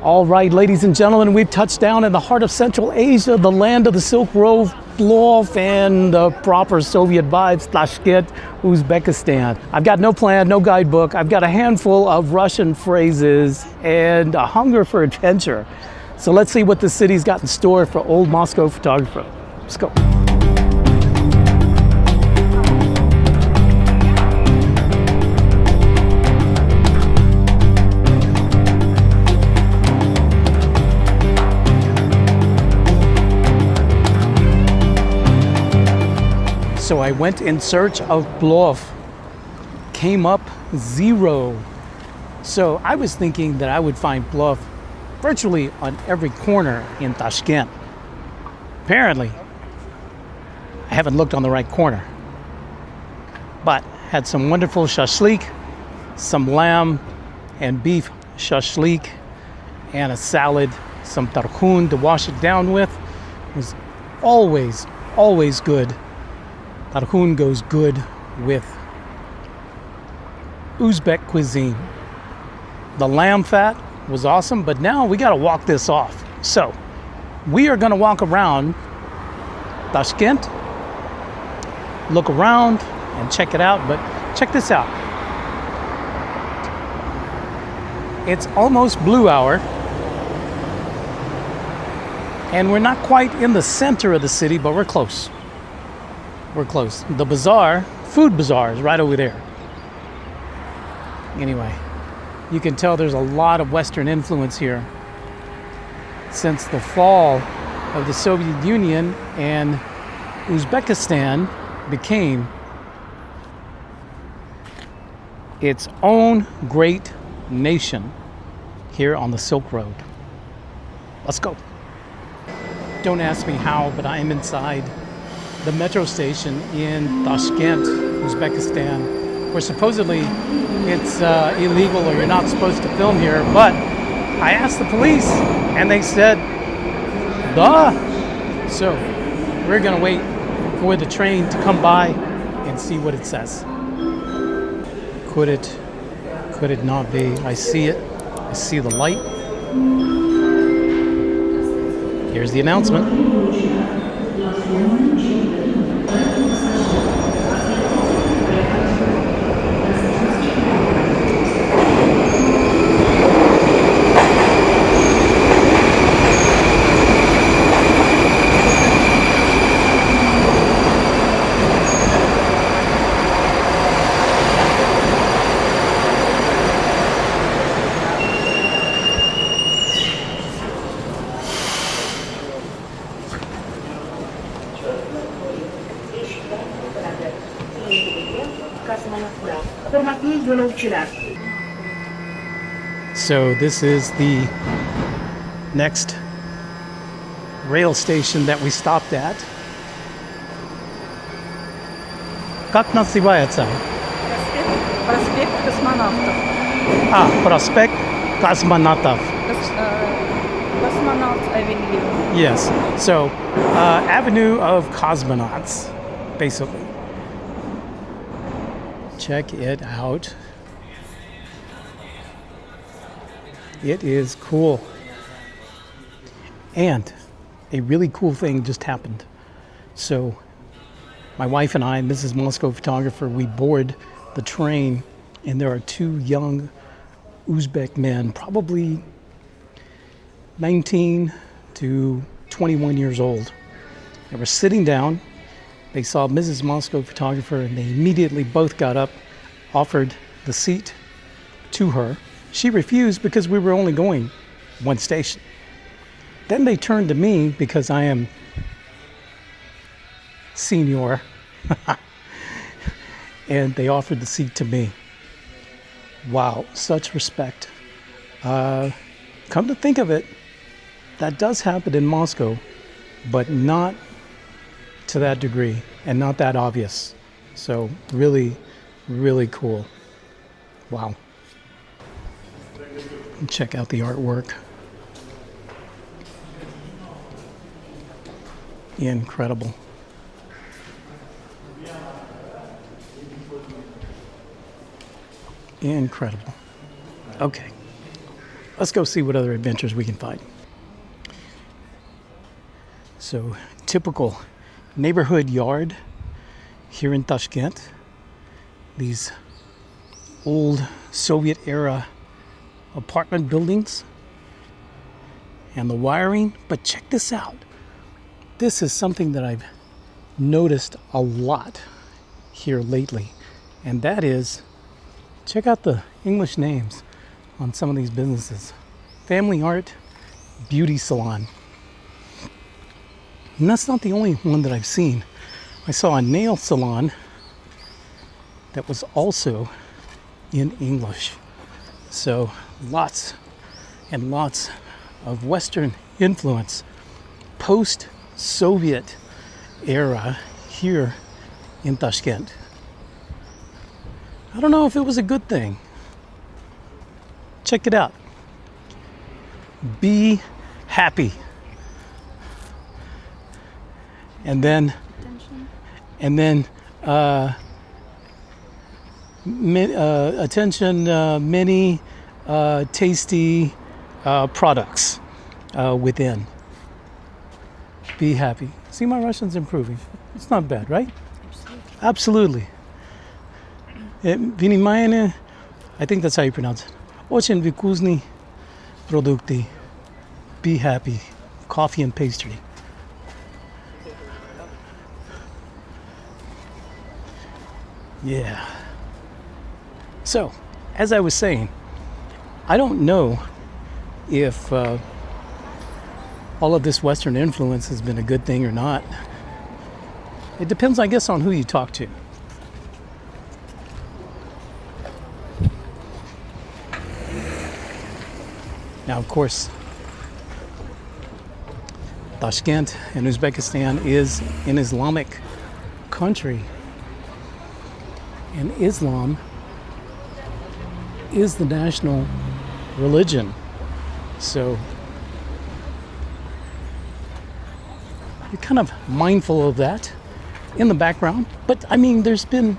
All right, ladies and gentlemen, we've touched down in the heart of Central Asia, the land of the Silk Road, Plov, and the proper Soviet vibes, Tashkent, Uzbekistan. I've got no plan, no guidebook. I've got a handful of Russian phrases and a hunger for adventure. So let's see what the city's got in store for old Moscow photographer. Let's go. So I went in search of Plov, came up 0. So I was thinking that I would find Plov virtually on every corner in Tashkent. Apparently, I haven't looked on the right corner, but had some wonderful shashlik, some lamb and beef shashlik, and a salad, some tarhun to wash it down with. It was always good. Tarhun goes good with Uzbek cuisine. The lamb fat was awesome, but now we got to walk this off. So we are going to walk around Tashkent, look around and check it out. But check this out. It's almost blue hour, and we're not quite in the center of the city, but we're close. We're close. The bazaar, food bazaar, is right over there. Anyway, you can tell there's a lot of Western influence here. Since the fall of the Soviet Union, and Uzbekistan became its own great nation here on the Silk Road. Let's go. Don't ask me how, but I am inside the metro station in Tashkent, Uzbekistan, where supposedly it's illegal or you're not supposed to film here. But I asked the police and they said, duh. So we're gonna wait for the train to come by and see what it says. Could it not be? I see it. I see the light. Here's the announcement. So this is the next rail station that we stopped at. Как называется? Проспект космонавтов. Проспект Космонавтов. Cosmonauts Avenue. Yes. So, Avenue of Cosmonauts, basically. Check it out. It is cool. And a really cool thing just happened. So my wife and I, Mrs. Moscow photographer, we board the train, and there are 2 young Uzbek men, probably 19 to 21 years old. They were sitting down. They saw Mrs. Moscow photographer, and they immediately both got up, offered the seat to her. She refused because we were only going 1 station. Then they turned to me because I am senior, and they offered the seat to me. Wow, such respect. Come to think of it, that does happen in Moscow, but not to that degree and not that obvious. So really, really cool. Wow. Check out the artwork. Incredible. Incredible. Okay. let's go see what other adventures we can find. So, typical neighborhood yard here in Tashkent. These old Soviet era apartment buildings and the wiring. But check this out. This is something that I've noticed a lot here lately, and that is, check out the English names on some of these businesses. Family Art Beauty Salon. And that's not the only one that I've seen. I saw a nail salon that was also in English. So lots and lots of Western influence, post-Soviet era here in Tashkent. I don't know if it was a good thing. Check it out. Be happy. And then attention, many tasty products within. Be happy. See, my Russian's improving. It's not bad, right? Absolutely. Внимание, I think that's how you pronounce it. Очень вкусные продукты. Be happy. Coffee and pastry. Yeah. So, as I was saying, I don't know if all of this Western influence has been a good thing or not. It depends, I guess, on who you talk to. Now, of course, Tashkent and Uzbekistan is an Islamic country, and Islam is the national religion. So you're kind of mindful of that in the background. But I mean, there's been,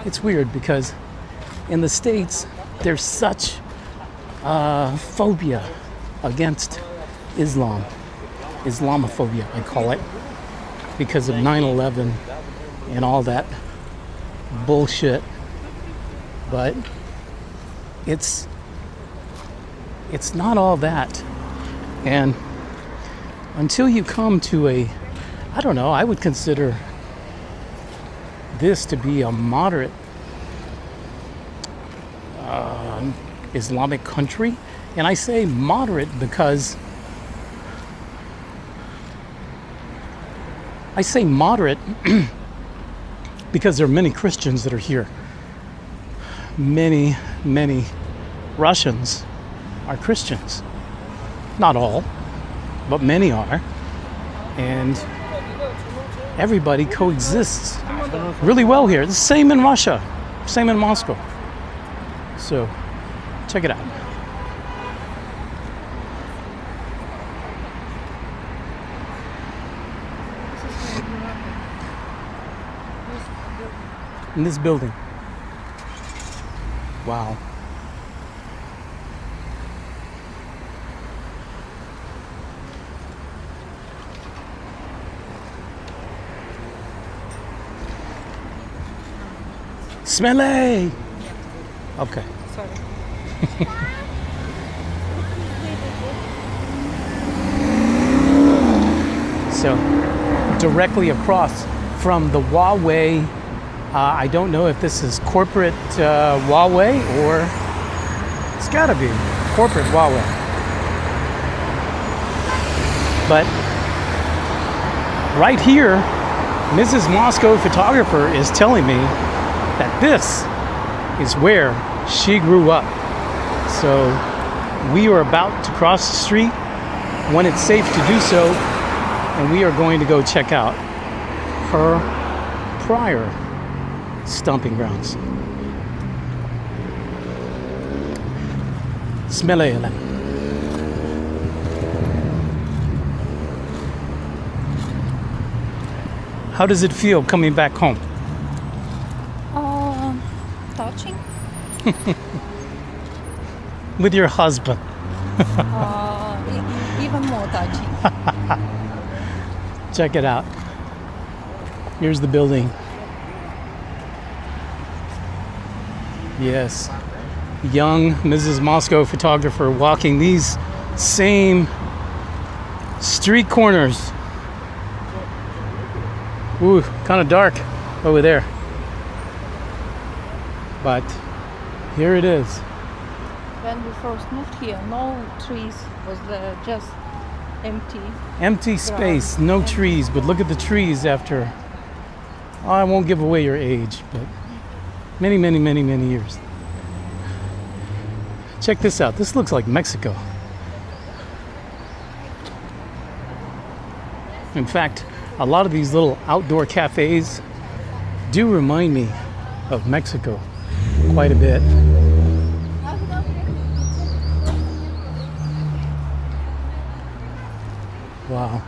it's weird because in the States, there's such phobia against Islam. Islamophobia, I call it, because of 9/11 and all that bullshit. But it's not all that. And until you come to I would consider this to be a moderate Islamic country. And I say moderate because because there are many Christians that are here. Many Russians are Christians. Not all, but many are. And everybody coexists really well here. The same in Russia, same in Moscow. So, check it out. In this building. Wow. Smelly! Okay. Sorry. So, directly across from the Huawei, I don't know if this is corporate Huawei or it's gotta be corporate Huawei. But right here, Mrs. Moscowphotographer is telling me that this is where she grew up. So we are about to cross the street when it's safe to do so, and we are going to go check out her prior stomping grounds. Smelly. How does it feel coming back home? Touching. With your husband. Even more touching. Check it out. Here's the building. Yes. Young Mrs. Moscow photographer walking these same street corners. Ooh, kind of dark over there. But here it is. When we first moved here, no trees, was just empty. Empty space, no trees, but look at the trees after, I won't give away your age, but many, many, many, many years. Check this out. This looks like Mexico. In fact, a lot of these little outdoor cafes do remind me of Mexico quite a bit. Wow.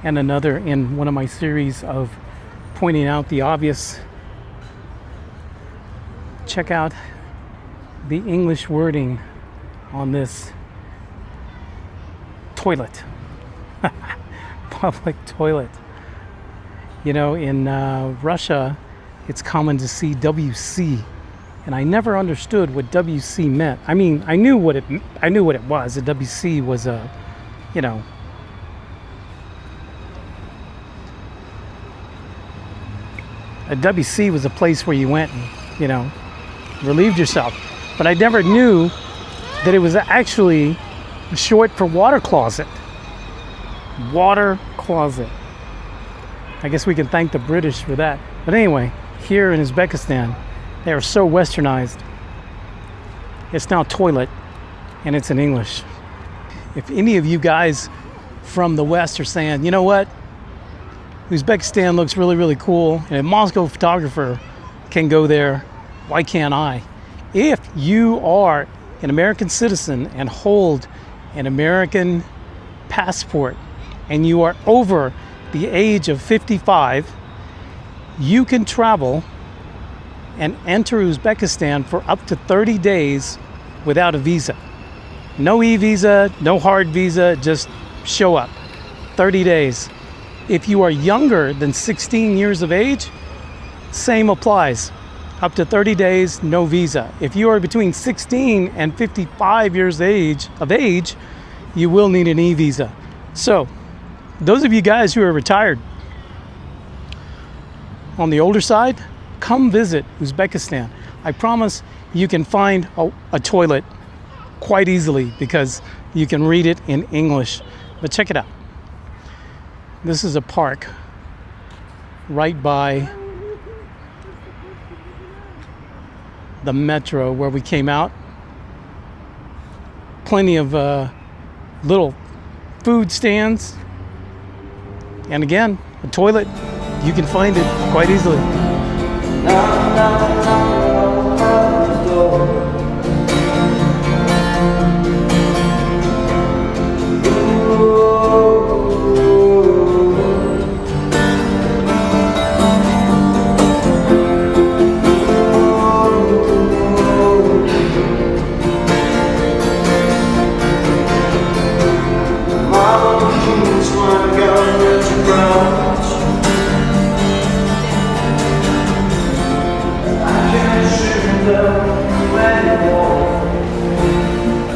And another in one of my series of pointing out the obvious. Check out the English wording on this toilet. Public toilet. You know, in Russia, it's common to see WC, and I never understood what WC meant. I mean, I knew what it was. A WC was a, you know, a WC was a place where you went and, you know, relieved yourself. But I never knew that it was actually short for water closet. Water closet. I guess we can thank the British for that. But anyway, here in Uzbekistan, they are so westernized. It's now toilet, and it's in English. If any of you guys from the West are saying, you know what, Uzbekistan looks really, really cool, and a Moscow photographer can go there, why can't I? If you are an American citizen and hold an American passport, and you are over the age of 55, you can travel and enter Uzbekistan for up to 30 days without a visa. No e-visa, no hard visa, just show up. 30 days. If you are younger than 16 years of age, same applies. Up to 30 days, no visa. If you are between 16 and 55 years of age, you will need an e-visa. So, those of you guys who are retired, on the older side, come visit Uzbekistan. I promise you can find a toilet quite easily because you can read it in English. But check it out. This is a park right by the metro where we came out. Plenty of little food stands. And again, a toilet, you can find it quite easily.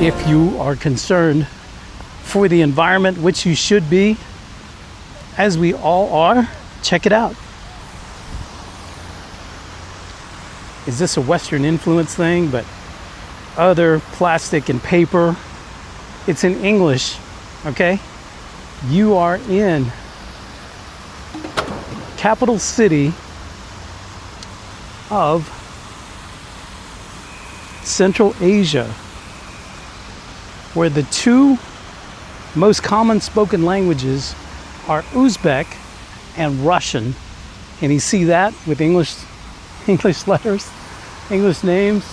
If you are concerned for the environment, which you should be, as we all are, check it out. Is this a Western influence thing? But other plastic and paper, it's in English, okay? You are in capital city of Central Asia, where the two most common spoken languages are Uzbek and Russian. And you see that with English letters, English names.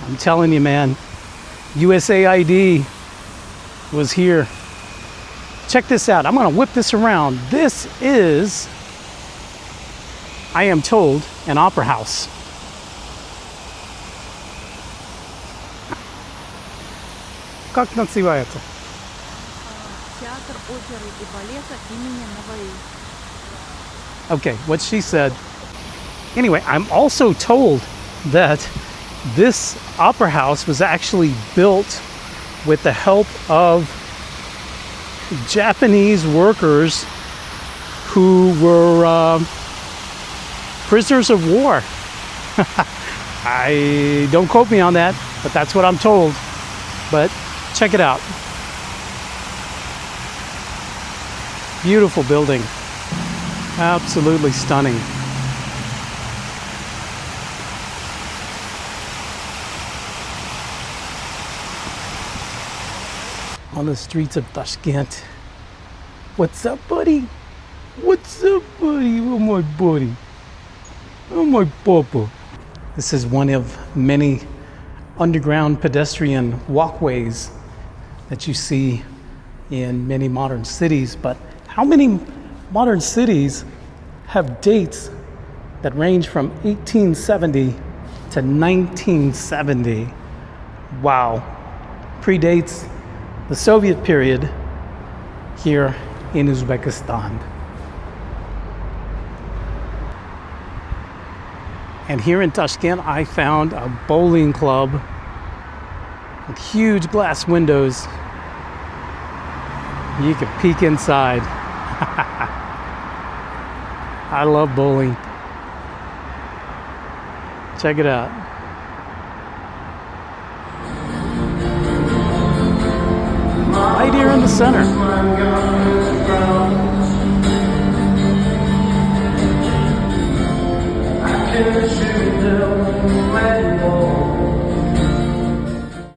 I'm telling you, man, USAID was here. Check this out. I'm gonna whip this around. This is, I am told, an opera house. Как называется? Театр оперы и балета имени Huawei. Okay, what she said. Anyway, I'm also told that this opera house was actually built with the help of Japanese workers who were prisoners of war. I don't quote me on that, but that's what I'm told. But check it out. Beautiful building. Absolutely stunning. On the streets of Tashkent. What's up, buddy? What's up, buddy? Oh, my buddy. Oh, my papa. This is one of many underground pedestrian walkways that you see in many modern cities. But how many modern cities have dates that range from 1870 to 1970? Wow. Predates the Soviet period here in Uzbekistan. And here in Tashkent, I found a bowling club with huge glass windows. You can peek inside. I love bowling. Check it out. Right here in the center.